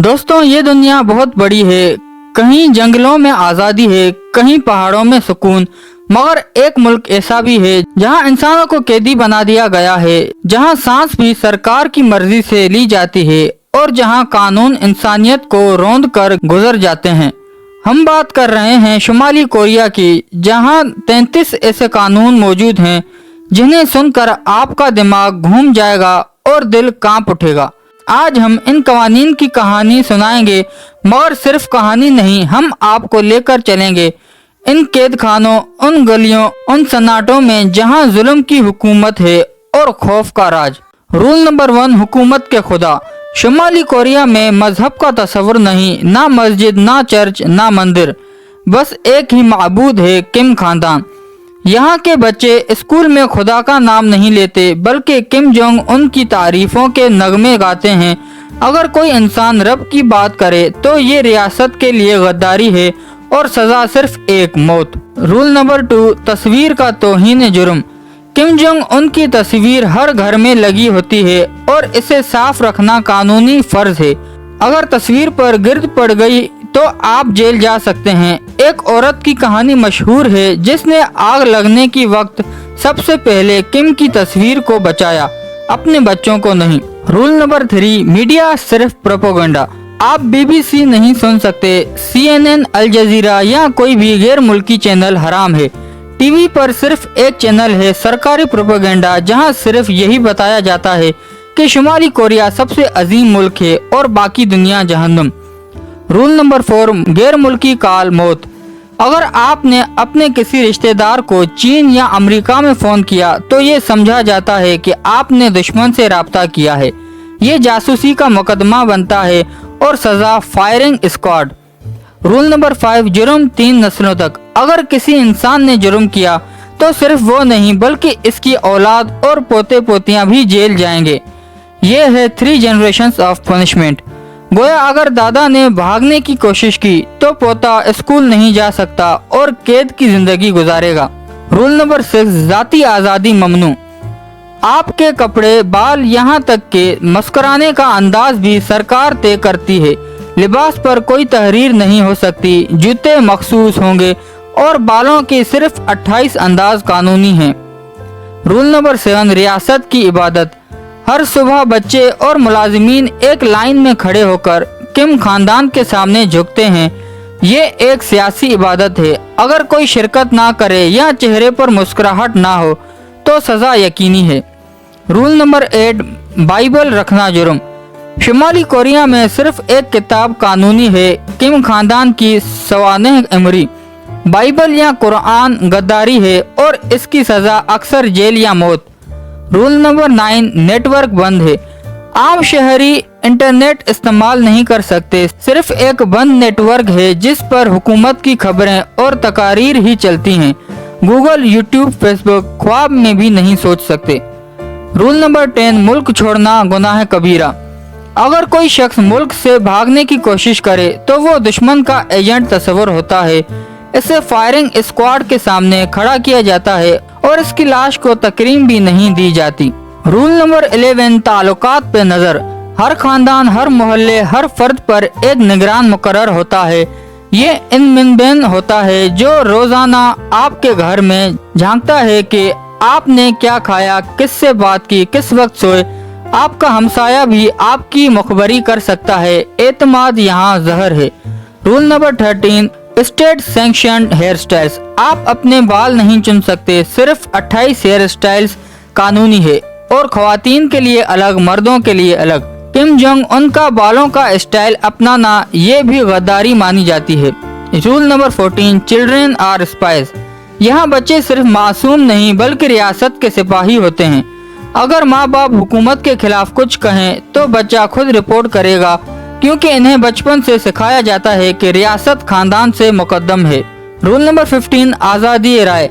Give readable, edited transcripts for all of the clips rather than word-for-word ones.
दोस्तों, ये दुनिया बहुत बड़ी है। कहीं जंगलों में आज़ादी है, कहीं पहाड़ों में सुकून, मगर एक मुल्क ऐसा भी है जहां इंसानों को कैदी बना दिया गया है, जहां सांस भी सरकार की मर्जी से ली जाती है और जहां कानून इंसानियत को रौंद कर गुजर जाते हैं। हम बात कर रहे हैं शुमाली कोरिया की, जहां 33 ऐसे कानून मौजूद हैं जिन्हें सुनकर आपका दिमाग घूम जाएगा और दिल कांप उठेगा। आज हम इन कवानीन की कहानी सुनाएंगे, मगर सिर्फ कहानी नहीं, हम आपको लेकर चलेंगे इन कैद खानों, उन गलियों, उन सन्नाटों में जहां जुल्म की हुकूमत है और खौफ का राज। रूल नंबर 1, हुकूमत के खुदा। शुमाली कोरिया में मजहब का तस्वुर नहीं, ना मस्जिद, ना चर्च, ना मंदिर, बस एक ही माबूद है, किम खानदान। यहाँ के बच्चे स्कूल में खुदा का नाम नहीं लेते, बल्कि किम जोंग उन की तारीफों के नगमे गाते हैं। अगर कोई इंसान रब की बात करे तो ये रियासत के लिए गद्दारी है और सजा सिर्फ एक, मौत। रूल नंबर 2, तस्वीर का तौहीन जुर्म। किम जोंग उन की तस्वीर हर घर में लगी होती है और इसे साफ रखना कानूनी फर्ज है। अगर तस्वीर पर गिर्द पड़ गई तो आप जेल जा सकते हैं। एक औरत की कहानी मशहूर है जिसने आग लगने की वक्त सबसे पहले किम की तस्वीर को बचाया, अपने बच्चों को नहीं। रूल नंबर 3, मीडिया सिर्फ प्रोपेगेंडा। आप बीबीसी नहीं सुन सकते, CNN, अल जजीरा या कोई भी गैर मुल्की चैनल हराम है। टीवी पर सिर्फ एक चैनल है, सरकारी प्रोपेगेंडा, जहां सिर्फ यही बताया जाता है कि शुमाली कोरिया सबसे अजीम मुल्क है और बाकी दुनिया जहन्नुम। रूल नंबर 4, गैर मुल्की काल, मौत। अगर आपने अपने किसी रिश्तेदार को चीन या अमेरिका में फोन किया तो ये समझा जाता है कि आपने दुश्मन से राब्ता किया है। ये जासूसी का मुकदमा बनता है और सजा फायरिंग स्क्वाड। रूल नंबर 5, जुर्म 3 नस्लों तक। अगर किसी इंसान ने जुर्म किया तो सिर्फ वो नहीं बल्कि इसकी औलाद और पोते पोतियां भी जेल जाएंगे। ये है 3 जनरेशंस ऑफ पनिशमेंट। गोया अगर दादा ने भागने की कोशिश की तो पोता स्कूल नहीं जा सकता और कैद की जिंदगी गुजारेगा। रूल नंबर 6, जाती आज़ादी ममनू। आपके कपड़े, बाल, यहाँ तक के मुस्कुराने का अंदाज भी सरकार तय करती है। लिबास पर कोई तहरीर नहीं हो सकती, जूते मखसूस होंगे और बालों के सिर्फ 28 अंदाज कानूनी हैं। रूल नंबर 7, रियासत की इबादत। हर सुबह बच्चे और मुलाजिमीन एक लाइन में खड़े होकर किम खानदान के सामने झुकते हैं। ये एक सियासी इबादत है। अगर कोई शिरकत ना करे या चेहरे पर मुस्कुराहट ना हो तो सजा यकीनी है। रूल नंबर 8, बाइबल रखना जुर्म। शुमाली कोरिया में सिर्फ एक किताब कानूनी है, किम खानदान की सवानेह अमरी। बाइबल या कुरान गद्दारी है और इसकी सजा अक्सर जेल या मौत। रूल नंबर 9, नेटवर्क बंद है। आम शहरी इंटरनेट इस्तेमाल नहीं कर सकते, सिर्फ एक बंद नेटवर्क है जिस पर हुकूमत की खबरें और तकारीर ही चलती हैं। गूगल, यूट्यूब, फेसबुक ख्वाब में भी नहीं सोच सकते। रूल नंबर 10, मुल्क छोड़ना गुनाह कबीरा। अगर कोई शख्स मुल्क से भागने की कोशिश करे तो वो दुश्मन का एजेंट तस्वर होता है। इसे फायरिंग स्क्वाड के सामने खड़ा किया जाता है और इसकी लाश को तकरीम भी नहीं दी जाती। रूल नंबर 11, ताल्लुकात पे नजर। हर खानदान, हर मोहल्ले, हर फर्द पर एक निगरान मुकर्रर होता है। ये इनमिनबेन होता है जो रोजाना आपके घर में झांकता है कि आपने क्या खाया, किससे बात की, किस वक्त सोए। आपका हमसाया भी आपकी मुखबरी कर सकता है। एतमाद यहाँ जहर है। Rule number 13, state sanctioned hair styles. आप अपने बाल नहीं चुन सकते, सिर्फ 28 हेयर स्टाइल्स कानूनी है और खवातीन के लिए अलग, मर्दों के लिए अलग। किम जोंग उनका बालों का स्टाइल अपनाना ये भी गद्दारी मानी जाती है। Rule number 14, children are spies. यहाँ बच्चे सिर्फ मासूम नहीं बल्कि रियासत के सिपाही होते हैं। अगर माँ बाप हुकूमत के खिलाफ कुछ कहें तो बच्चा खुद रिपोर्ट करेगा, क्योंकि इन्हें बचपन से सिखाया जाता है कि रियासत खानदान से मुकद्दम है। रूल नंबर 15, आज़ादी राय।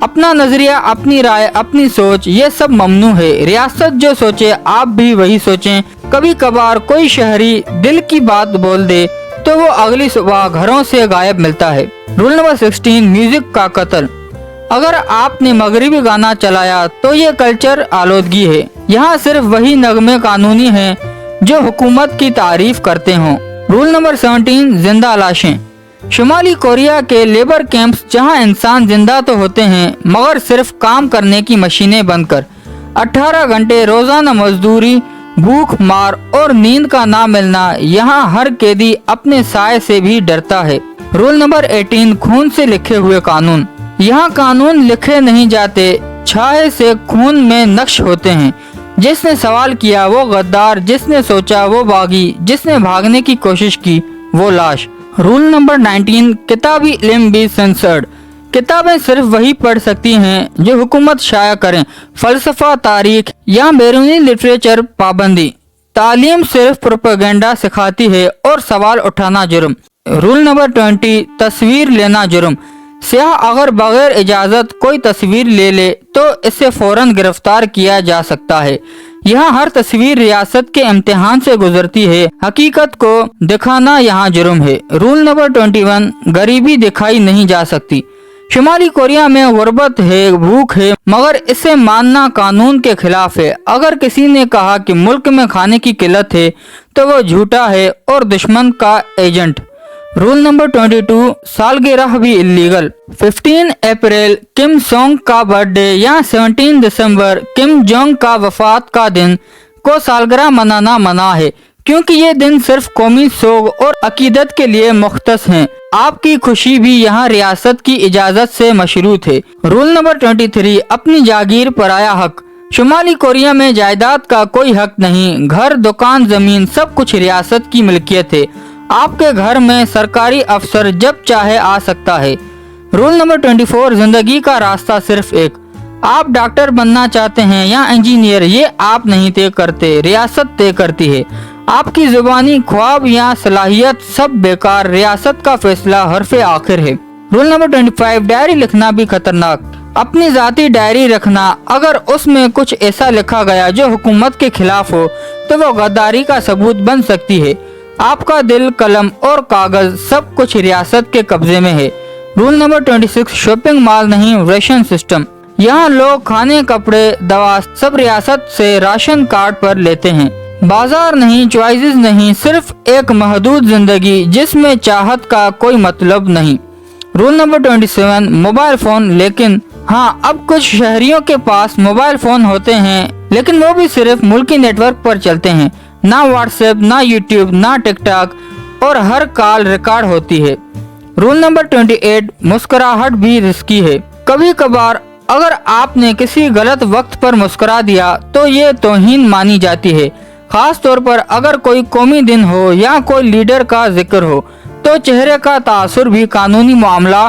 अपना नजरिया, अपनी राय, अपनी सोच, ये सब ममनू है। रियासत जो सोचे आप भी वही सोचें। कभी कभार कोई शहरी दिल की बात बोल दे तो वो अगली सुबह घरों से गायब मिलता है। रूल नंबर 16, म्यूजिक का कत्ल। अगर आपने मगरिबी गाना चलाया तो ये कल्चर आलूदगी है। यहाँ सिर्फ वही नगमे कानूनी हैं जो हुकूमत की तारीफ करते हों। रूल नंबर 17 जिंदा लाशें। शुमाली कोरिया के लेबर कैंप्स जहां इंसान जिंदा तो होते हैं मगर सिर्फ काम करने की मशीनें बनकर। 18 घंटे रोजाना मजदूरी, भूख मार और नींद का ना मिलना, यहाँ हर कैदी अपने साय से भी डरता है। रूल नंबर 18 खून से लिखे हुए कानून। यहाँ कानून लिखे नहीं जाते, छाये से खून में नक्श होते हैं। जिसने सवाल किया वो गद्दार, जिसने सोचा वो बागी, जिसने भागने की कोशिश की वो लाश। रूल नंबर 19 किताबी इल्म भी सेंसर्ड। किताबें सिर्फ वही पढ़ सकती हैं जो हुकूमत शाया करें। फलसफा, तारीख या बैरूनी लिटरेचर पाबंदी। तालीम सिर्फ प्रोपेगेंडा सिखाती है और सवाल उठाना जुर्म। रूल नंबर 20 तस्वीर लेना जुर्म। सियाह अगर बगैर इजाजत कोई तस्वीर ले ले तो इसे फौरन गिरफ्तार किया जा सकता है। यहाँ हर तस्वीर रियासत के इम्तिहान से गुजरती है, हकीकत को दिखाना यहाँ जुर्म है। रूल नंबर 21 गरीबी दिखाई नहीं जा सकती। शुमाली कोरिया में गुर्बत है, भूख है, मगर इसे मानना कानून के खिलाफ है। अगर किसी ने कहा कि मुल्क में खाने की किल्लत है तो वो झूठा है और दुश्मन का एजेंट। रूल नंबर 22 सालगिरह भी इलीगल। 15 अप्रैल किम जोंग का बर्थडे या 17 दिसंबर किम जोंग का वफात का दिन को सालगिरह मनाना मना है, क्योंकि ये दिन सिर्फ कौमी सोग और अकीदत के लिए मुख्तस हैं। आपकी खुशी भी यहाँ रियासत की इजाजत से मशरूत है। रूल नंबर 23 अपनी जागीर पराया हक। शुमाली कोरिया में जायदाद का कोई हक नहीं। घर, दुकान, जमीन सब कुछ रियासत की मिल्कियत है। आपके घर में सरकारी अफसर जब चाहे आ सकता है। रूल नंबर 24 जिंदगी का रास्ता सिर्फ एक। आप डॉक्टर बनना चाहते हैं या इंजीनियर, ये आप नहीं तय करते, रियासत तय करती है। आपकी जुबानी ख्वाब या सलाहियत सब बेकार, रियासत का फैसला हरफे आखिर है। रूल नंबर 25 डायरी लिखना भी खतरनाक। अपनी जाती डायरी रखना, अगर उसमें कुछ ऐसा लिखा गया जो हुकूमत के खिलाफ हो तो वो गद्दारी का सबूत बन सकती है। आपका दिल, कलम और कागज सब कुछ रियासत के कब्जे में है। रूल नंबर 26 शॉपिंग मॉल नहीं, रेशन सिस्टम। यहाँ लोग खाने, कपड़े, दवा सब रियासत से राशन कार्ड पर लेते हैं। बाजार नहीं, चॉइसेस नहीं, सिर्फ एक महदूद जिंदगी जिसमें चाहत का कोई मतलब नहीं। Rule number 27 mobile phone. लेकिन हाँ, अब कुछ शहरियों के पास मोबाइल फोन होते हैं, लेकिन वो भी सिर्फ मुल्की नेटवर्क पर चलते हैं। ना व्हाट्सएप, ना यूट्यूब, ना टिकटॉक, और हर कॉल रिकॉर्ड होती है। रूल नंबर 28 मुस्कुराहट भी रिस्की है। कभी कभार अगर आपने किसी गलत वक्त पर मुस्कुरा दिया तो ये तौहीन मानी जाती है। खास तौर पर अगर कोई कौमी दिन हो या कोई लीडर का जिक्र हो तो चेहरे का तासुर भी कानूनी मामला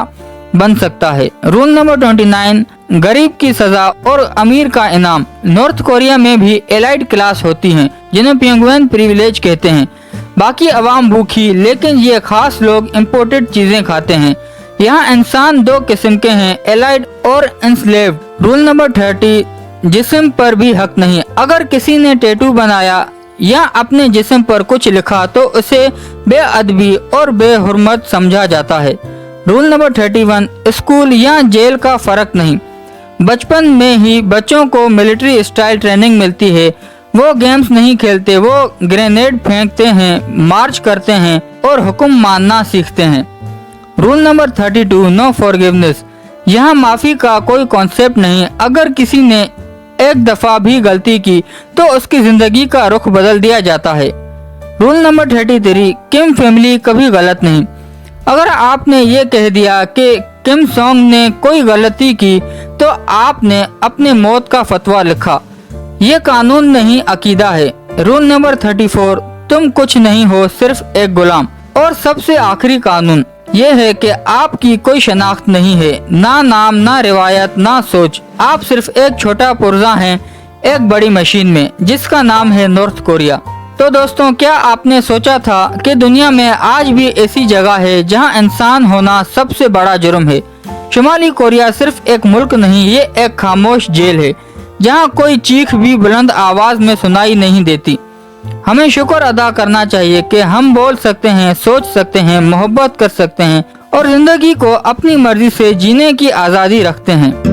बन सकता है। रूल नंबर 29 गरीब की सजा और अमीर का इनाम। नॉर्थ कोरिया में भी एलाइड क्लास होती हैं जिन्हें पेंगुइन प्रिविलेज कहते हैं। बाकी अवाम भूखी, लेकिन ये खास लोग इम्पोर्टेड चीजें खाते हैं। यहाँ इंसान दो किस्म के हैं, एलाइड और एंस्लेव्ड। रूल नंबर 30 जिस्म पर भी हक नहीं। अगर किसी ने टैटू बनाया या अपने जिस्म पर कुछ लिखा तो उसे बेअदबी और बेहुरमत समझा जाता है। रूल नंबर 31 स्कूल या जेल का फर्क नहीं। बचपन में ही बच्चों को मिलिट्री स्टाइल ट्रेनिंग मिलती है। वो गेम्स नहीं खेलते, वो ग्रेनेड फेंकते हैं, मार्च करते हैं और हुक्म मानना सीखते हैं। Rule number 32 no forgiveness. यहाँ माफी का कोई कॉन्सेप्ट नहीं। अगर किसी ने एक दफा भी गलती की तो उसकी जिंदगी का रुख बदल दिया जाता है। रूल नंबर 33 किम फैमिली कभी गलत नहीं। अगर आपने ये कह दिया कि किम जोंग ने कोई गलती की तो आपने अपने मौत का फतवा लिखा। ये कानून नहीं, अकीदा है। रूल नंबर 34 तुम कुछ नहीं हो, सिर्फ एक गुलाम। और सबसे आखिरी कानून ये है कि आपकी कोई शनाख्त नहीं है, ना नाम, ना रिवायत, ना सोच। आप सिर्फ एक छोटा पुर्जा हैं एक बड़ी मशीन में जिसका नाम है नॉर्थ कोरिया। तो दोस्तों, क्या आपने सोचा था कि दुनिया में आज भी ऐसी जगह है जहां इंसान होना सबसे बड़ा जुर्म है? शुमाली कोरिया सिर्फ एक मुल्क नहीं, ये एक खामोश जेल है जहां कोई चीख भी बुलंद आवाज में सुनाई नहीं देती। हमें शुक्र अदा करना चाहिए कि हम बोल सकते हैं, सोच सकते हैं, मोहब्बत कर सकते हैं और जिंदगी को अपनी मर्जी से जीने की आज़ादी रखते हैं।